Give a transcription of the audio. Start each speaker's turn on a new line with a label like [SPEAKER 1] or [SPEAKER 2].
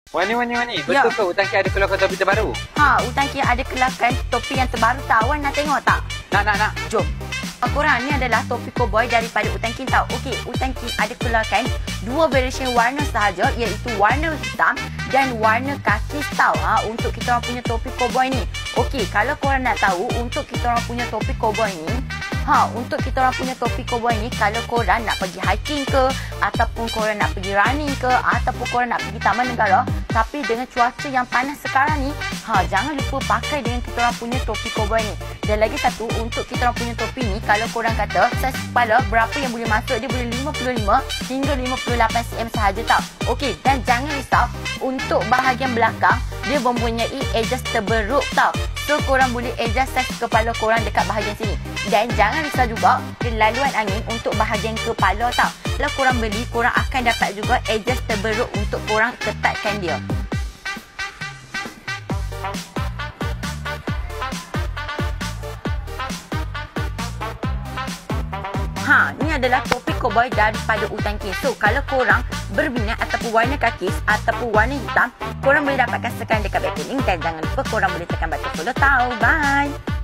[SPEAKER 1] Wani. Betul ke Utan Ki ada keluarkan topi terbaru?
[SPEAKER 2] Utan Ki ada keluarkan topi yang terbaru tau. Wan nak tengok tak?
[SPEAKER 1] Nak.
[SPEAKER 2] Jom. Korang ni adalah topi cowboy daripada Utan Ki tau. Okey, Utan Ki ada keluarkan dua variation warna sahaja, iaitu warna hitam dan warna kaki tau. Untuk kita orang punya topi cowboy ni. Okey, kalau korang nak tahu untuk kita orang punya topi cowboy ni, untuk kita orang punya topi cowboy ni, kalau korang nak pergi hiking ke, ataupun korang nak pergi running ke, ataupun korang nak pergi taman negara, tapi dengan cuaca yang panas sekarang ni, jangan lupa pakai dengan kita orang punya topi cowboy ni. Dan lagi satu, untuk kita orang punya topi ni, kalau korang kata saiz kepala berapa yang boleh masuk, dia boleh 55 hingga 58 cm sahaja tau. Okey, dan jangan risau, untuk bahagian belakang dia mempunyai adjustable rope tau. So korang boleh adjust saiz kepala korang dekat bahagian sini. Dan jangan risau juga laluan angin untuk bahagian kepala tau. Kalau korang beli, korang akan dapat juga adjustable rope untuk korang ketatkan dia. Ni adalah topi cowboy daripada Utan Ki. So, kalau korang berminat ataupun warna kaki ataupun warna hitam, korang boleh dapatkan sekarang dekat Backlink. Dan jangan lupa korang boleh tekan button follow tau. Bye!